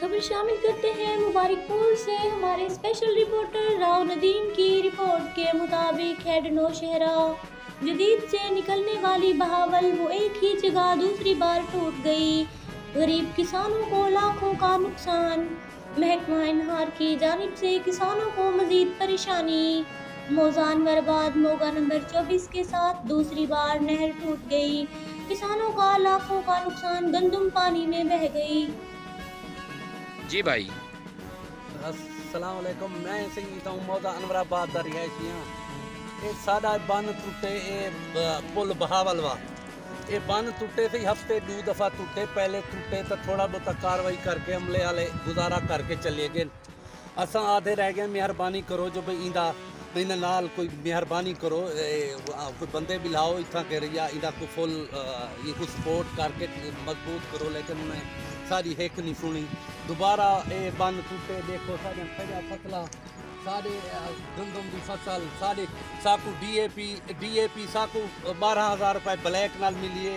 खबर शामिल करते हैं मुबारकपुर से। हमारे स्पेशल रिपोर्टर राव नदीम की रिपोर्ट के मुताबिक हेड नौशहरा जदीद से निकलने वाली बहावल वो एक ही जगह दूसरी बार टूट गई। गरीब किसानों को लाखों का नुकसान। महकमा इनहार की जानिब से किसानों को मजीद परेशानी। मौजान बर्बाद मोगा नंबर 24 के साथ दूसरी बार नहर टूट गई। किसानों का लाखों का नुकसान, गंदम पानी में बह गई। जी भाई, अस्सलाम वालेकुम। मैं संगीता हूँ मौजा अनवराबाद का रिहायशी हाँ। ये साਡਾ बन टूटे, ये पुल बहावल वा, ये बन टूटे से हफ्ते 2 दफ़ा टूटे। पहले टूटे तो थोड़ा बहुत कार्रवाई करके अमले वाले गुजारा करके चले गए। असा आधे रह गए। मेहरबानी करो जो भाई इंदा इन्हें नाल कोई मेहरबानी करो, कोई बंदे भी लाओ इतना के रहिया इंदा को फुल ये को सपोर्ट करके मजबूत करो। लेकिन उन्हें सारी हिक नहीं सुनी। दोबारा ये बन टूटे। देखो साढ़े खजा फसला, साढ़े गंदम की फसल, साढ़े साकू DAP साकू 12,000 रुपए ब्लैक नाल मिलिए।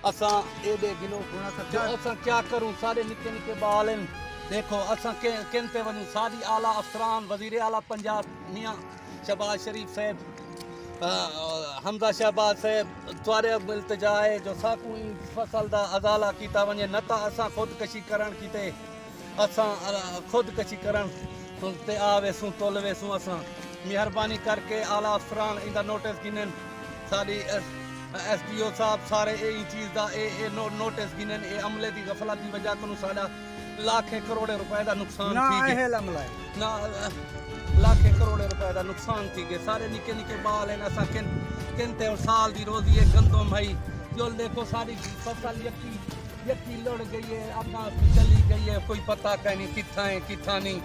असा ये दे गिनो असा क्या करूँ। सारे निके निके बाल हैं। देखो असा कहते वनू सारी आला अफसरान, वजीर आला पंजाब मियाँ शहबाज शरीफ साहब, हमजा शहबाज साहब तुआरे इल्तिजा है जो साकू फसल दा अजाला कीता वने नता असा खुदकशी करण कीते। असा खुदकशी करण ते आवेसूं तोलवेसूं। असा मेहरबानी करके आला अफसरान इंदा नोटिस गिनन। सारी SDO साहब सारे यही चीज़ दा नोटिस गिनन। ये अमले की गफलत की वजह तो साडा लाखें करोड़े रुपए का नुकसान थी ना, लाखें करोड़े रुपए का नुकसान थी गए। सारे निके निके बाल हैं। असा किनते साल की रोजी है गंदम भाई जो देखो सारी फसल यकी लड़ गई है, अपना चली गई है। कोई पता कहीं नहीं कितना है कितना नहीं।